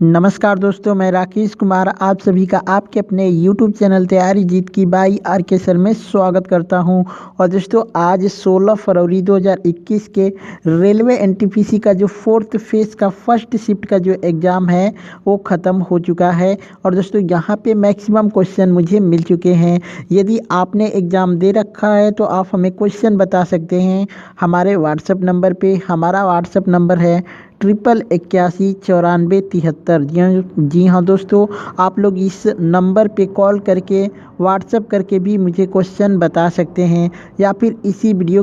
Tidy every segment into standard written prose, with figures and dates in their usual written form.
नमस्कार दोस्तों, मैं राकेश कुमार आप सभी का आपके अपने YouTube चैनल तैयारी जीत की बाई आर के सर में स्वागत करता हूं। और दोस्तों आज 16 फरवरी 2021 के रेलवे एनटीपीसी का जो फोर्थ फेज का फर्स्ट शिफ्ट का जो एग्ज़ाम है वो ख़त्म हो चुका है। और दोस्तों यहाँ पे मैक्सिमम क्वेश्चन मुझे मिल चुके हैं। यदि आपने एग्ज़ाम दे रखा है तो आप हमें क्वेश्चन बता सकते हैं हमारे व्हाट्सएप नंबर पे। हमारा व्हाट्सएप नंबर है 88819493। जी हाँ दोस्तों, आप लोग इस नंबर पे कॉल करके व्हाट्सएप करके भी मुझे क्वेश्चन बता सकते हैं, या फिर इसी वीडियो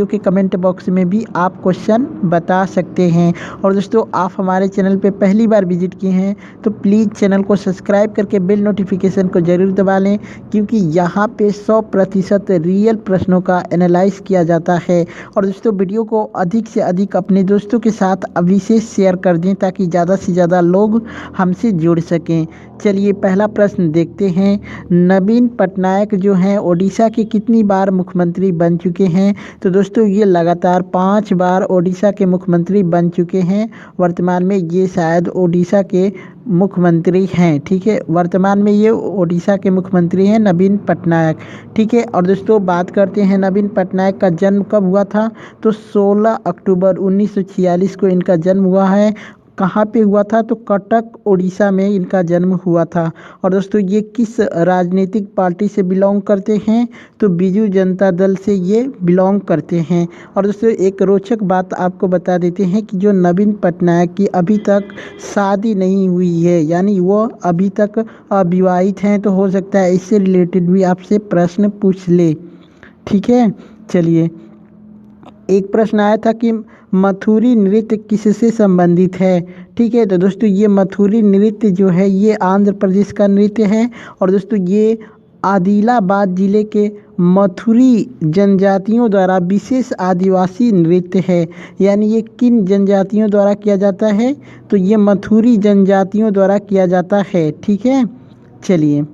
के कमेंट बॉक्स में भी आप क्वेश्चन बता सकते हैं। और दोस्तों आप हमारे चैनल पे पहली बार विजिट किए हैं तो प्लीज़ चैनल को सब्सक्राइब करके बेल नोटिफिकेशन को ज़रूर दबा लें, क्योंकि यहाँ पे 100% रियल प्रश्नों का एनालाइज किया जाता है। और दोस्तों वीडियो को अधिक से अधिक अपने दोस्तों के साथ अभी से शेयर कर दें ताकि ज़्यादा से ज़्यादा लोग हमसे जुड़ सकें। चलिए पहला प्रश्न देखते हैं। नवीन पटनायक जो हैं ओडिशा के कितनी बार मुख्यमंत्री बन चुके हैं? तो दोस्तों ये लगातार 5 बार ओडिशा के मुख्यमंत्री बन चुके हैं। वर्तमान में ये शायद ओडिशा के मुख्यमंत्री हैं। ठीक है, वर्तमान में ये ओडिशा के मुख्यमंत्री हैं नवीन पटनायक। ठीक है, और दोस्तों बात करते हैं नवीन पटनायक का जन्म कब हुआ था? तो 16 अक्टूबर 1946 को इनका जन्म हुआ है। कहाँ पे हुआ था? तो कटक उड़ीसा में इनका जन्म हुआ था। और दोस्तों ये किस राजनीतिक पार्टी से बिलोंग करते हैं? तो बीजू जनता दल से ये बिलोंग करते हैं। और दोस्तों एक रोचक बात आपको बता देते हैं कि जो नवीन पटनायक की अभी तक शादी नहीं हुई है, यानी वो अभी तक अविवाहित हैं। तो हो सकता है इससे रिलेटेड भी आपसे प्रश्न पूछ ले। ठीक है, चलिए एक प्रश्न आया था कि मथुरी नृत्य किससे संबंधित है? ठीक है, तो दोस्तों ये मथुरी नृत्य जो है ये आंध्र प्रदेश का नृत्य है। और दोस्तों ये आदिलाबाद जिले के मथुरी जनजातियों द्वारा विशेष आदिवासी नृत्य है। यानी ये किन जनजातियों द्वारा किया जाता है? तो ये मथुरी जनजातियों द्वारा किया जाता है। ठीक है, चलिए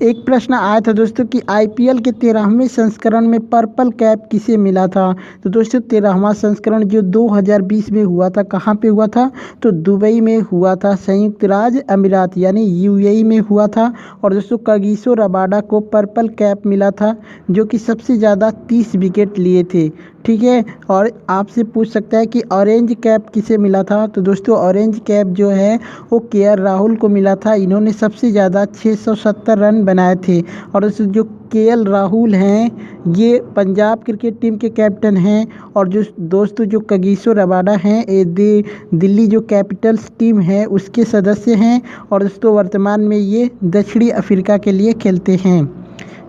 एक प्रश्न आया था दोस्तों कि आईपीएल के 13वें संस्करण में पर्पल कैप किसे मिला था? तो दोस्तों 13वां संस्करण जो 2020 में हुआ था, कहाँ पे हुआ था? तो दुबई में हुआ था, संयुक्त राज्य अमीरात यानी यूएई में हुआ था। और दोस्तों कागिसो रबाडा को पर्पल कैप मिला था, जो कि सबसे ज़्यादा 30 विकेट लिए थे। ठीक है, और आपसे पूछ सकता है कि ऑरेंज कैप किसे मिला था? तो दोस्तों ऑरेंज कैप जो है वो केएल राहुल को मिला था। इन्होंने सबसे ज़्यादा 670 रन बनाए थे। और दोस्तों जो केएल राहुल हैं ये पंजाब क्रिकेट टीम के कैप्टन हैं। और जो दोस्तों जो कागिसो रबाडा हैं ये दिल्ली जो कैपिटल्स टीम है उसके सदस्य हैं। और दोस्तों वर्तमान में ये दक्षिणी अफ्रीका के लिए खेलते हैं।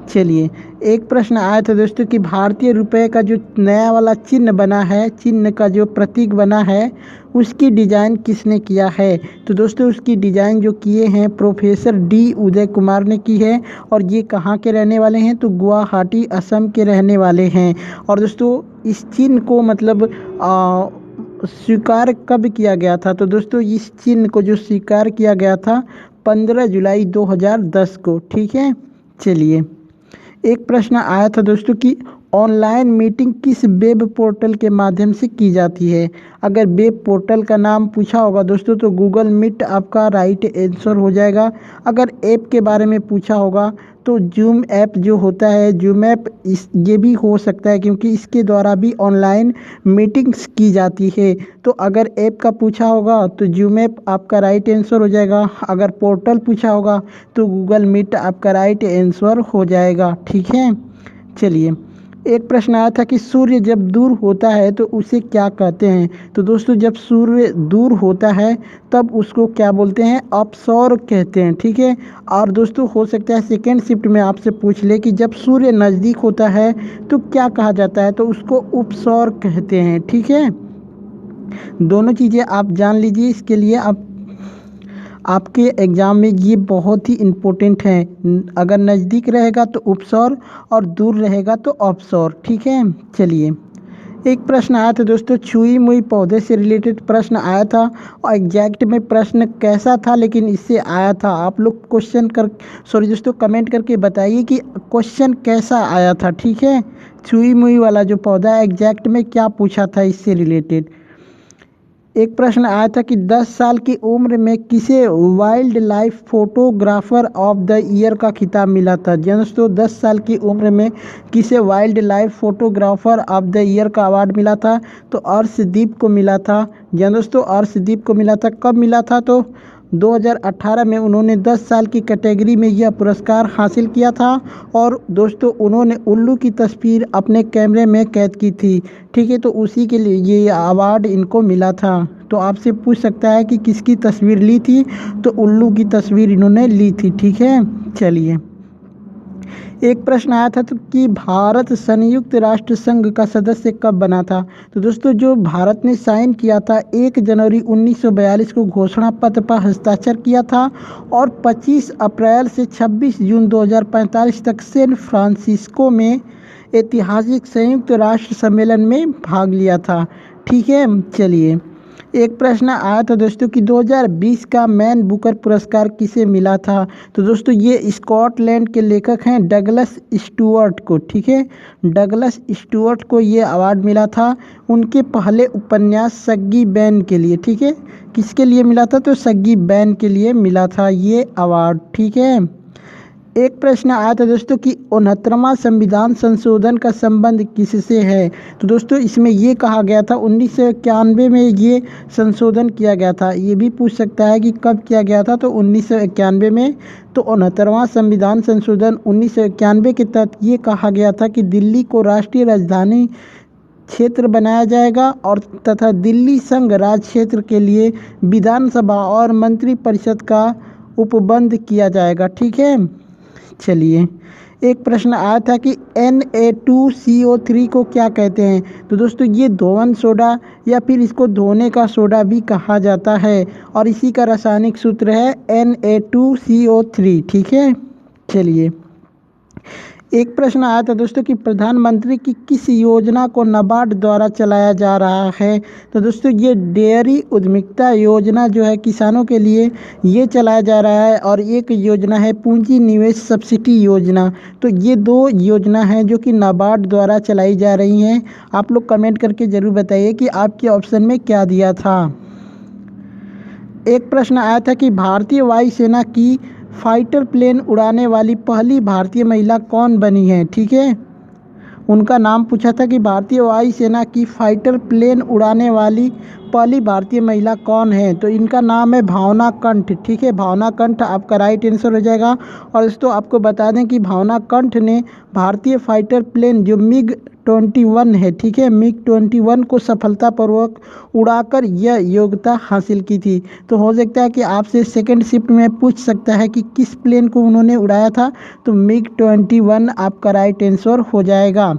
चलिए एक प्रश्न आया था दोस्तों कि भारतीय रुपए का जो नया वाला चिन्ह बना है, चिन्ह का जो प्रतीक बना है, उसकी डिज़ाइन किसने किया है? तो दोस्तों उसकी डिज़ाइन जो किए हैं प्रोफेसर डी उदय कुमार ने की है। और ये कहाँ के रहने वाले हैं? तो गुवाहाटी असम के रहने वाले हैं। और दोस्तों इस चिन्ह को मतलब स्वीकार कब किया गया था? तो दोस्तों इस चिन्ह को जो स्वीकार किया गया था 15 जुलाई 2010 को। ठीक है, चलिए एक प्रश्न आया था दोस्तों कि ऑनलाइन मीटिंग किस वेब पोर्टल के माध्यम से की जाती है? अगर वेब पोर्टल का नाम पूछा होगा दोस्तों तो गूगल मीट आपका राइट आंसर हो जाएगा। अगर ऐप के बारे में पूछा होगा तो जूम ऐप जो होता है, जूम ऐप ये भी हो सकता है, क्योंकि इसके द्वारा भी ऑनलाइन मीटिंग्स की जाती है। तो अगर ऐप का पूछा होगा तो जूम ऐप आपका राइट आंसर हो जाएगा। अगर पोर्टल पूछा होगा तो गूगल मीट आपका राइट आंसर हो जाएगा। ठीक है, चलिए एक प्रश्न आया था कि सूर्य जब दूर होता है तो उसे क्या कहते हैं? तो दोस्तों जब सूर्य दूर होता है तब उसको क्या बोलते हैं? अपसौर कहते हैं। ठीक है, और दोस्तों हो सकता है सेकेंड शिफ्ट में आपसे पूछ ले कि जब सूर्य नज़दीक होता है तो क्या कहा जाता है? तो उसको उपसौर कहते हैं। ठीक है, दोनों चीज़ें आप जान लीजिए, इसके लिए आपके एग्ज़ाम में ये बहुत ही इम्पोर्टेंट है। अगर नज़दीक रहेगा तो उपसौर और दूर रहेगा तो अपसौर। ठीक है, चलिए एक प्रश्न आया था दोस्तों छुई मुई पौधे से रिलेटेड प्रश्न आया था। और एग्जैक्ट में प्रश्न कैसा था लेकिन इससे आया था, आप लोग दोस्तों कमेंट करके बताइए कि क्वेश्चन कैसा आया था। ठीक है, छुई मुई वाला जो पौधा है एग्जैक्ट में क्या पूछा था इससे रिलेटेड। एक प्रश्न आया था कि 10 साल की उम्र में किसे wild life photographer of the year का खिताब मिला था। जी दोस्तों, 10 साल की उम्र में किसे wild life photographer of the year का अवार्ड मिला था, तो अर्शदीप को मिला था। जी दोस्तों, अर्शदीप को मिला था। कब मिला था, तो 2018 में उन्होंने 10 साल की कैटेगरी में यह पुरस्कार हासिल किया था। और दोस्तों, उन्होंने उल्लू की तस्वीर अपने कैमरे में कैद की थी। ठीक है, तो उसी के लिए ये अवार्ड इनको मिला था। तो आपसे पूछ सकता है कि किसकी तस्वीर ली थी, तो उल्लू की तस्वीर इन्होंने ली थी। ठीक है, चलिए। एक प्रश्न आया था तो कि भारत संयुक्त राष्ट्र संघ का सदस्य कब बना था। तो दोस्तों, जो भारत ने साइन किया था 1 जनवरी 1942 को घोषणा पत्र पर हस्ताक्षर किया था और 25 अप्रैल से 26 जून 2045 तक सैन फ्रांसिस्को में ऐतिहासिक संयुक्त राष्ट्र सम्मेलन में भाग लिया था। ठीक है, चलिए। एक प्रश्न आया था दोस्तों कि 2020 का मैन बुकर पुरस्कार किसे मिला था। तो दोस्तों, ये स्कॉटलैंड के लेखक हैं डगलस स्टुअर्ट को। ठीक है, डगलस स्टुअर्ट को ये अवार्ड मिला था उनके पहले उपन्यास सग्गी बैन के लिए। ठीक है, किसके लिए मिला था, तो सग्गी बैन के लिए मिला था ये अवार्ड। ठीक है। एक प्रश्न आया था दोस्तों कि 69वां संविधान संशोधन का संबंध किससे है। तो दोस्तों, इसमें ये कहा गया था 1991 में ये संशोधन किया गया था। ये भी पूछ सकता है कि कब किया गया था, तो 1991 में। तो 69वां संविधान संशोधन 1991 के तहत ये कहा गया था कि दिल्ली को राष्ट्रीय राजधानी क्षेत्र बनाया जाएगा और तथा दिल्ली संघ राज क्षेत्र के लिए विधानसभा और मंत्रिपरिषद का उपबंध किया जाएगा। ठीक है, चलिए। एक प्रश्न आया था कि Na2CO3 को क्या कहते हैं। तो दोस्तों, ये धोवन सोडा या फिर इसको धोने का सोडा भी कहा जाता है और इसी का रासायनिक सूत्र है Na2CO3। ठीक है, चलिए। एक प्रश्न आया था दोस्तों कि प्रधानमंत्री की किस योजना को नाबार्ड द्वारा चलाया जा रहा है। तो दोस्तों, ये डेयरी उद्यमिता योजना जो है किसानों के लिए ये चलाया जा रहा है और एक योजना है पूंजी निवेश सब्सिडी योजना। तो ये 2 योजना हैं जो कि नाबार्ड द्वारा चलाई जा रही हैं। आप लोग कमेंट करके ज़रूर बताइए कि आपके ऑप्शन में क्या दिया था। एक प्रश्न आया था कि भारतीय वायुसेना की फाइटर प्लेन उड़ाने वाली पहली भारतीय महिला कौन बनी है। ठीक है, उनका नाम पूछा था कि भारतीय वायुसेना की फाइटर प्लेन उड़ाने वाली पहली भारतीय महिला कौन है। तो इनका नाम है भावना कंठ। ठीक है, भावना कंठ आपका राइट आंसर हो जाएगा। और दोस्तों, आपको बता दें कि भावना कंठ ने भारतीय फाइटर प्लेन जो MiG-21 है, ठीक है, MiG-21 को सफलतापूर्वक उड़ाकर यह योग्यता हासिल की थी। तो हो सकता है कि आपसे सेकंड शिफ्ट में पूछ सकता है कि किस प्लेन को उन्होंने उड़ाया था, तो MiG-21 आपका राइट आंसर हो जाएगा।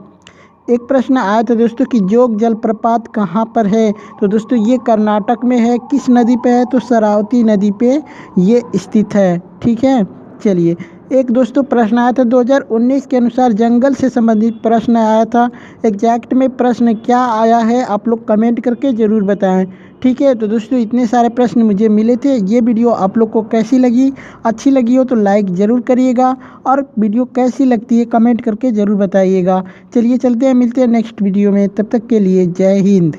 एक प्रश्न आया था दोस्तों कि जोग जलप्रपात कहाँ पर है। तो दोस्तों, ये कर्नाटक में है। किस नदी पे है, तो शरावती नदी पे ये स्थित है। ठीक है, चलिए। एक दोस्तों प्रश्न आया था 2019 के अनुसार जंगल से संबंधित प्रश्न आया था। एग्जैक्ट में प्रश्न क्या आया है आप लोग कमेंट करके ज़रूर बताएं। ठीक है, तो दोस्तों, इतने सारे प्रश्न मुझे मिले थे। ये वीडियो आप लोग को कैसी लगी, अच्छी लगी हो तो लाइक ज़रूर करिएगा और वीडियो कैसी लगती है कमेंट करके ज़रूर बताइएगा। चलिए चलते हैं, मिलते हैं नेक्स्ट वीडियो में। तब तक के लिए जय हिंद।